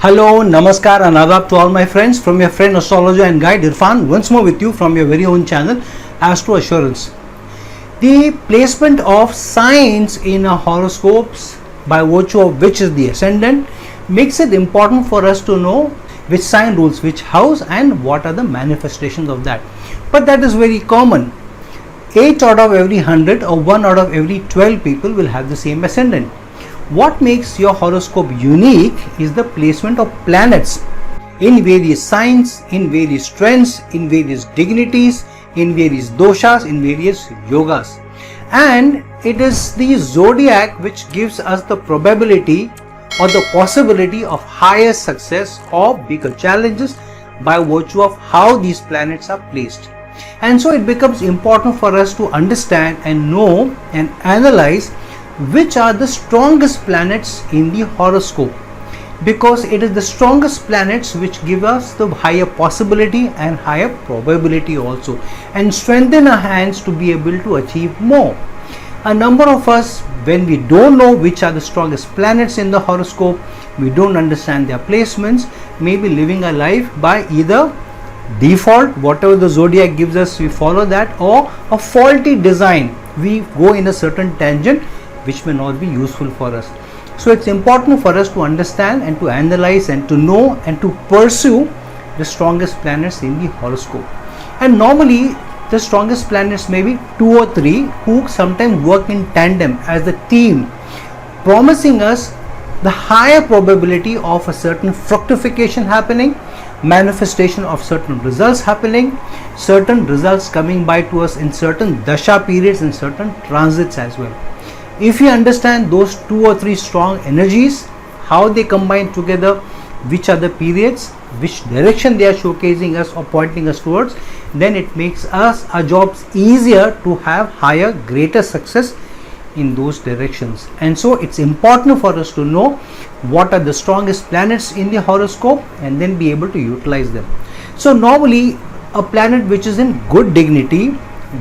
Hello, Namaskar and Adab to all my friends from your friend astrologer and guide Irfan, once more with you from your very own channel Astro Assurance. The placement of signs in our horoscopes, by virtue of which is the ascendant, makes it important for us to know which sign rules which house and what are the manifestations of that. But that is very common. 8 out of every 100 or 1 out of every 12 people will have the same ascendant. What makes your horoscope unique is the placement of planets in various signs, in various trends, in various dignities, in various doshas, in various yogas. And it is the zodiac which gives us the probability or the possibility of higher success or bigger challenges by virtue of how these planets are placed. And so it becomes important for us to understand and know and analyze which are the strongest planets in the horoscope, because it is the strongest planets which give us the higher possibility and higher probability also, and strengthen our hands to be able to achieve more. A number of us, when we don't know which are the strongest planets in the horoscope, we don't understand their placements, may be living a life by either default, whatever the zodiac gives us we follow that, or a faulty design, we go in a certain tangent which may not be useful for us. So it's important for us to understand and to analyze and to know and to pursue the strongest planets in the horoscope. And normally the strongest planets may be 2 or 3 who sometimes work in tandem as a team, promising us the higher probability of a certain fructification happening, manifestation of certain results happening, certain results coming by to us in certain dasha periods and certain transits as well. If you understand those 2 or 3 strong energies, how they combine together, which are the periods, which direction they are showcasing us or pointing us towards, then it makes us our jobs easier to have higher, greater success in those directions. And so it's important for us to know what are the strongest planets in the horoscope and then be able to utilize them. So normally a planet which is in good dignity,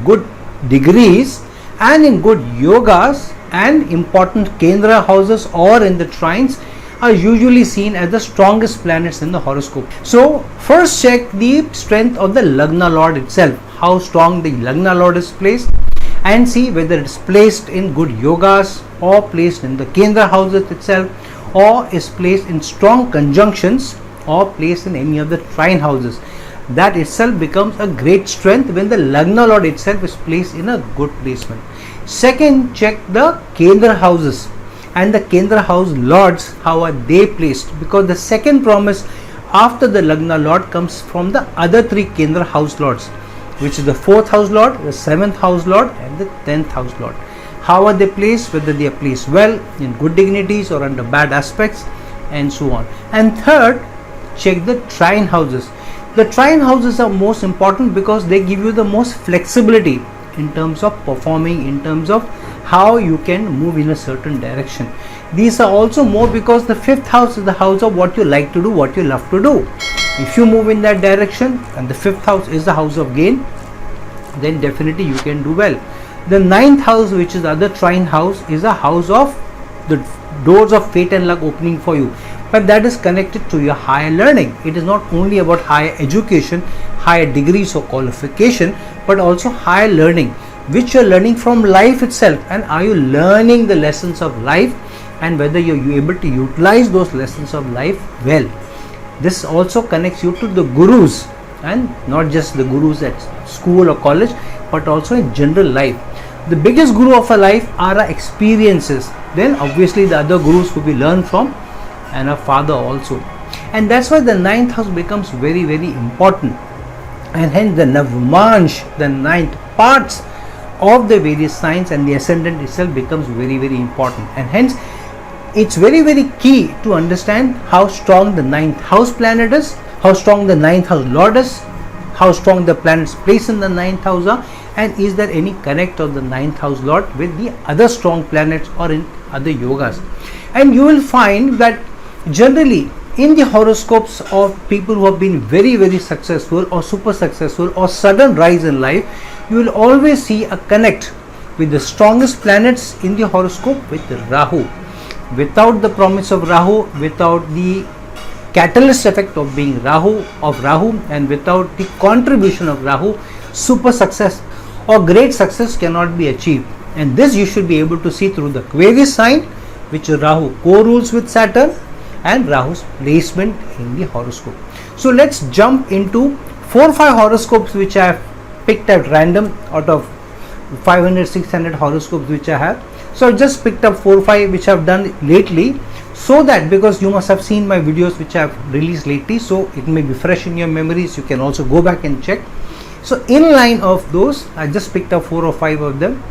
good degrees and in good yogas and important Kendra houses or in the trines are usually seen as the strongest planets in the horoscope. So first check the strength of the Lagna Lord itself, how strong the Lagna Lord is placed, and see whether it's placed in good yogas or placed in the Kendra houses itself, or is placed in strong conjunctions or placed in any of the trine houses. That itself becomes a great strength when the Lagna Lord itself is placed in a good placement. Second, check the Kendra houses and the Kendra house lords, how are they placed, because the second promise after the Lagna Lord comes from the other 3 Kendra house lords, which is the 4th house lord, the 7th house lord and the 10th house lord. How are they placed, whether they are placed well, in good dignities or under bad aspects, and so on. And third, check the trine houses. The trine houses are most important because they give you the most flexibility in terms of performing, in terms of how you can move in a certain direction. These are also more because the 5th house is the house of what you like to do, what you love to do. If you move in that direction and the 5th house is the house of gain, then definitely you can do well. The 9th house, which is the other trine house, is a house of the doors of fate and luck opening for you, but that is connected to your higher learning. It is not only about higher education, higher degrees or qualification, but also higher learning, which you are learning from life itself. And are you learning the lessons of life, and whether you are able to utilize those lessons of life well. This also connects you to the gurus, and not just the gurus at school or college, but also in general life. The biggest guru of our life are our experiences, then obviously the other gurus who we learn from, and our father also. And that's why the 9th house becomes very, very important, and hence the Navmansh, the 9th parts of the various signs and the ascendant itself becomes very, very important. And hence it's very, very key to understand how strong the 9th house planet is, how strong the 9th house lord is, how strong the planets placed in the 9th house are, and is there any connect of the 9th house lord with the other strong planets or in other yogas. And you will find that generally in the horoscopes of people who have been very, very successful or super successful or sudden rise in life, you will always see a connect with the strongest planets in the horoscope with Rahu. Without the promise of Rahu, without the catalyst effect of being Rahu, and without the contribution of Rahu, super success or great success cannot be achieved. And this you should be able to see through the Aquarius sign, which Rahu co-rules with Saturn, and Rahu's placement in the horoscope. So let's jump into 4 or 5 horoscopes which I have picked at random out of 500-600 horoscopes which I have. So I just picked up 4 or 5 which I have done lately, so that, because you must have seen my videos which I have released lately, so it may be fresh in your memories. You can also go back and check. So in line of those, I just picked up 4 or 5 of them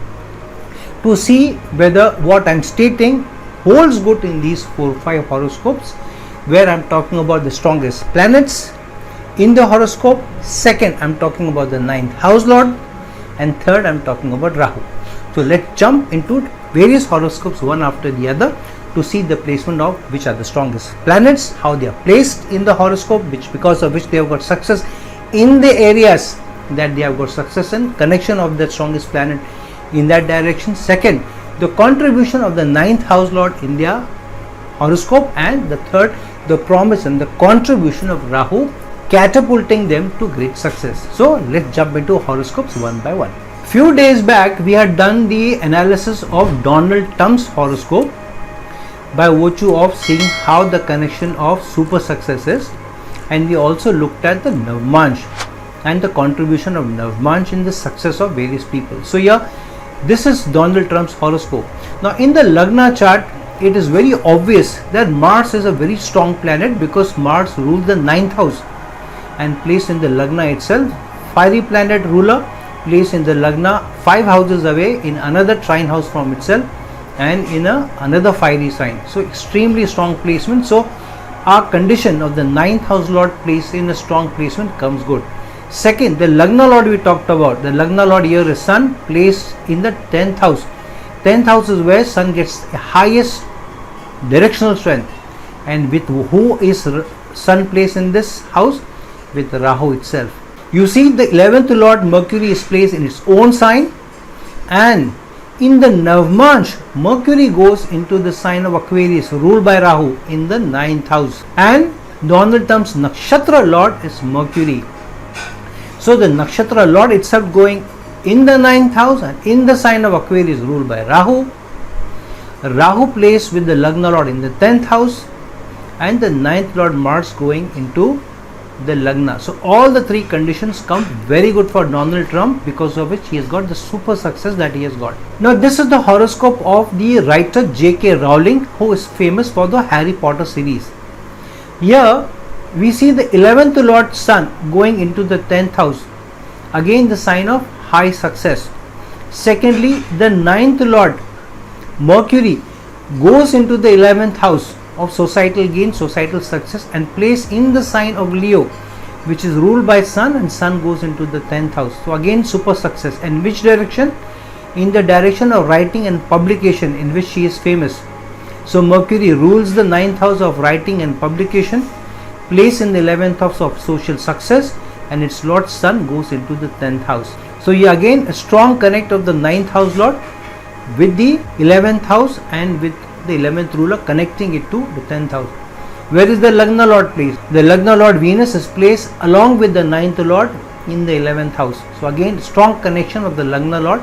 to see whether what I am stating holds good in these 4 or 5 horoscopes, where I am talking about the strongest planets in the horoscope. Second, I am talking about the 9th house lord, and third, I am talking about Rahu. So let's jump into various horoscopes one after the other to see the placement of which are the strongest planets, how they are placed in the horoscope, because of which they have got success in the areas that they have got success in, connection of that strongest planet in that direction. Second, the contribution of the 9th house lord in their horoscope, and the third, the promise and the contribution of Rahu catapulting them to great success. So let's jump into horoscopes one by one. Few days back we had done the analysis of Donald Trump's horoscope by virtue of seeing how the connection of super success is, and we also looked at the Navmansh and the contribution of Navmansh in the success of various people. So here, this is Donald Trump's horoscope. Now in the Lagna chart, it is very obvious that Mars is a very strong planet, because Mars rules the 9th house and placed in the Lagna itself. Fiery planet ruler placed in the Lagna 5 houses away in another trine house from itself, and in another fiery sign. So extremely strong placement. So our condition of the 9th house lord placed in a strong placement comes good. Second, the Lagna lord we talked about. The Lagna lord here is Sun, placed in the 10th house. 10th house is where Sun gets the highest directional strength. And with who is Sun placed in this house? With Rahu itself. You see, the 11th lord Mercury is placed in its own sign, and in the Navmansh, Mercury goes into the sign of Aquarius, ruled by Rahu, in the 9th house. And Donald Trump's Nakshatra lord is Mercury. So the Nakshatra lord itself going in the 9th house and in the sign of Aquarius, ruled by Rahu. Rahu placed with the Lagna lord in the 10th house, and the 9th lord Mars going into the Lagna. So all the 3 conditions come very good for Donald Trump, because of which he has got the super success that he has got. Now this is the horoscope of the writer J.K. Rowling, who is famous for the Harry Potter series. Here we see the 11th lord Sun going into the 10th house, again the sign of high success. Secondly, the 9th lord Mercury goes into the 11th house of societal gain, societal success, and placed in the sign of Leo, which is ruled by Sun, and Sun goes into the 10th house. So again super success. And which direction? In the direction of writing and publication, in which she is famous. So Mercury rules the 9th house of writing and publication, placed in the 11th house of social success, and its lord Sun goes into the 10th house. So here again a strong connect of the 9th house lord with the 11th house, and with the 11th ruler connecting it to the 10th house. Where is the Lagna lord placed? The Lagna lord Venus is placed along with the 9th lord in the 11th house. So again strong connection of the Lagna lord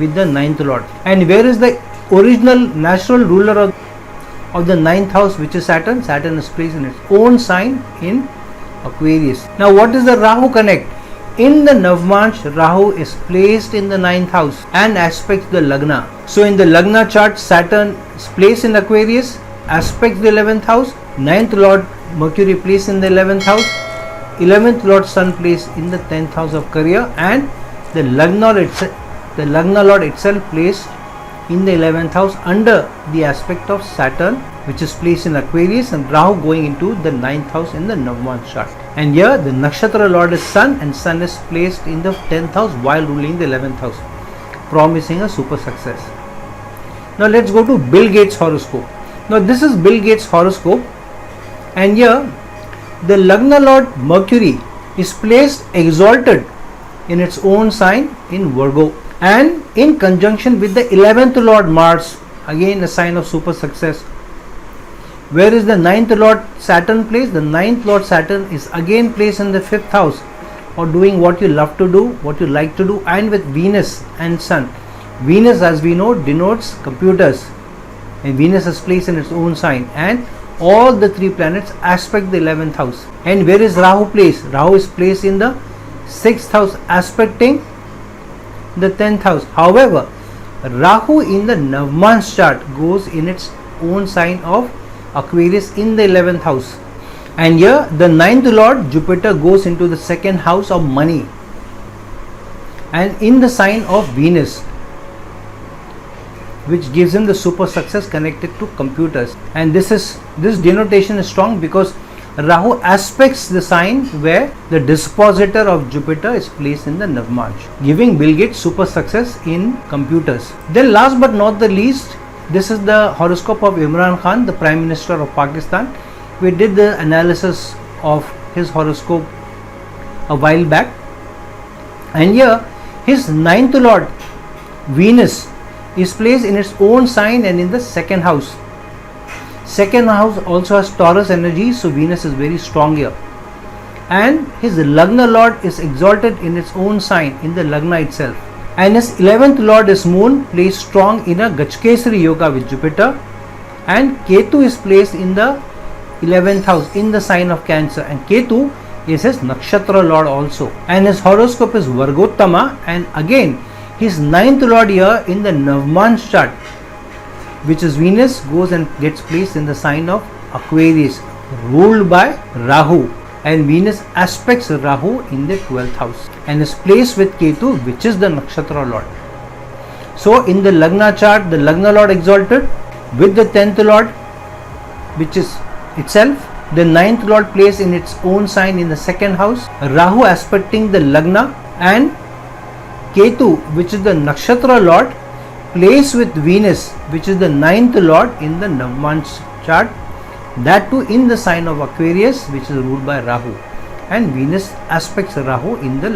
with the 9th lord. And where is the original natural ruler of the 9th house, which is Saturn? Saturn is placed in its own sign in Aquarius. Now what is the Rahu Connect? In the Navmansh, Rahu is placed in the 9th house and aspects the Lagna. So in the Lagna chart, Saturn is placed in Aquarius, aspects the 11th house, 9th lord Mercury placed in the 11th house, 11th lord Sun placed in the 10th house of career, and the Lagna lord itself placed in the 11th house under the aspect of Saturn, which is placed in Aquarius, and Rahu going into the 9th house in the Navmansh chart. And here the Nakshatra lord is Sun, and Sun is placed in the 10th house while ruling the 11th house, promising a super success. Now let's go to Bill Gates' horoscope. Now this is Bill Gates' horoscope, and here the Lagna lord Mercury is placed exalted in its own sign in Virgo, and in conjunction with the 11th lord Mars, again a sign of super success. Where is the ninth Lord Saturn placed? The ninth Lord Saturn is again placed in the 5th house, or doing what you love to do, what you like to do, and with Venus and Sun. Venus, as we know, denotes computers, and Venus is placed in its own sign, and all the 3 planets aspect the 11th house. And where is Rahu placed? Rahu is placed in the 6th house, aspecting the 10th house. However, Rahu in the Navman's chart goes in its own sign of Aquarius in the 11th house, and here the 9th Lord Jupiter goes into the 2nd house of money and in the sign of Venus, which gives him the super success connected to computers. And this denotation is strong because Rahu aspects the sign where the dispositor of Jupiter is placed in the Navmanj, giving Bill Gates super success in computers. Then last but not the least, this is the horoscope of Imran Khan, the Prime Minister of Pakistan. We did the analysis of his horoscope a while back, and here his 9th Lord Venus is placed in its own sign and in the 2nd house. 2nd house also has Taurus energy, so Venus is very strong here. And his Lagna Lord is exalted in its own sign in the Lagna itself. And his 11th Lord is Moon, placed strong in a Gachkesari Yoga with Jupiter. And Ketu is placed in the 11th house in the sign of Cancer. And Ketu is his Nakshatra Lord also. And his horoscope is Vargottama. And again, his 9th Lord here in the Navman's chart, which is Venus, goes and gets placed in the sign of Aquarius, ruled by Rahu. And Venus aspects Rahu in the 12th house and is placed with Ketu, which is the Nakshatra Lord. So in the Lagna chart, the Lagna Lord exalted with the 10th Lord, which is itself the 9th Lord placed in its own sign in the 2nd house, Rahu aspecting the Lagna, and Ketu, which is the Nakshatra Lord, placed with Venus, which is the 9th Lord in the Navman's chart, that too in the sign of Aquarius, which is ruled by Rahu. And Venus aspects Rahu in the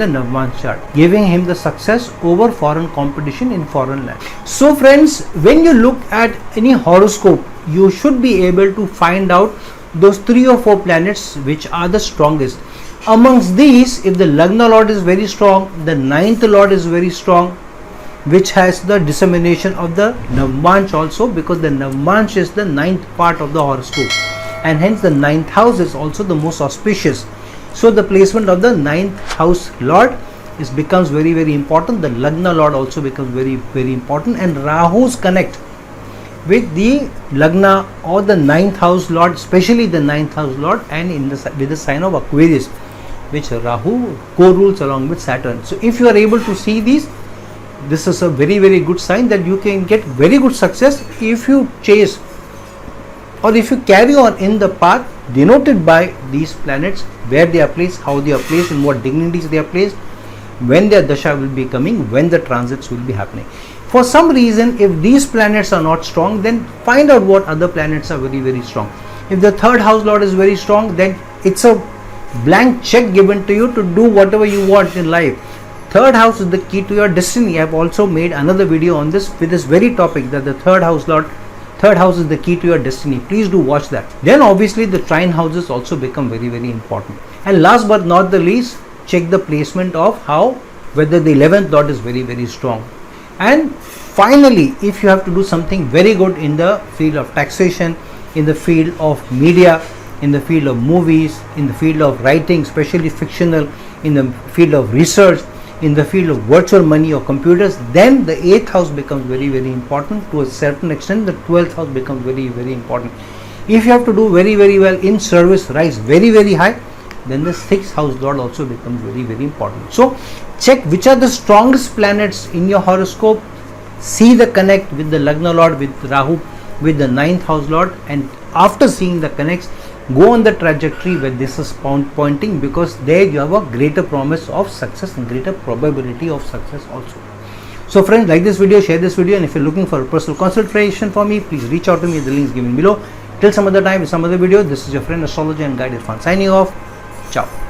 Navman's chart, giving him the success over foreign competition in foreign land. So friends, when you look at any horoscope, you should be able to find out those 3 or 4 planets which are the strongest. Amongst these, if the Lagna Lord is very strong, the 9th Lord is very strong, which has the dissemination of the Navmansh also, because the Navmansh is the 9th part of the horoscope, and hence the 9th house is also the most auspicious. So the placement of the 9th house Lord becomes very, very important. The Lagna Lord also becomes very, very important, and Rahu's connect with the Lagna or the 9th house Lord, especially the 9th house Lord, and with the sign of Aquarius, which Rahu co-rules along with Saturn. So if you are able to see these, this is a very, very good sign that you can get very good success if you chase or if you carry on in the path denoted by these planets, where they are placed, how they are placed, in what dignities they are placed, when their dasha will be coming, when the transits will be happening. For some reason, if these planets are not strong, then find out what other planets are very, very strong. If the 3rd house Lord is very strong, then it's a blank check given to you to do whatever you want in life. 3rd house is the key to your destiny. I have also made another video on this with this very topic, that the 3rd house Lord, 3rd house is the key to your destiny. Please do watch that. Then obviously the trine houses also become very, very important. And last but not the least, check the placement of whether the 11th Lord is very, very strong. And finally, if you have to do something very good in the field of taxation, in the field of media, in the field of movies, in the field of writing, especially fictional, in the field of research, in the field of virtual money or computers, then the 8th house becomes very, very important. To a certain extent, the 12th house becomes very, very important. If you have to do very, very well in service, rise very, very high, then the 6th house Lord also becomes very, very important. So check which are the strongest planets in your horoscope, see the connect with the Lagna Lord, with Rahu, with the 9th house Lord, and after seeing the connects, go on the trajectory where this is pointing, because there you have a greater promise of success and greater probability of success also. So friends, like this video, share this video, and if you're looking for a personal consultation for me, please reach out to me. The link is given below. Till some other time, some other video, this is your friend, astrologer and guide Irfan, signing off. Ciao.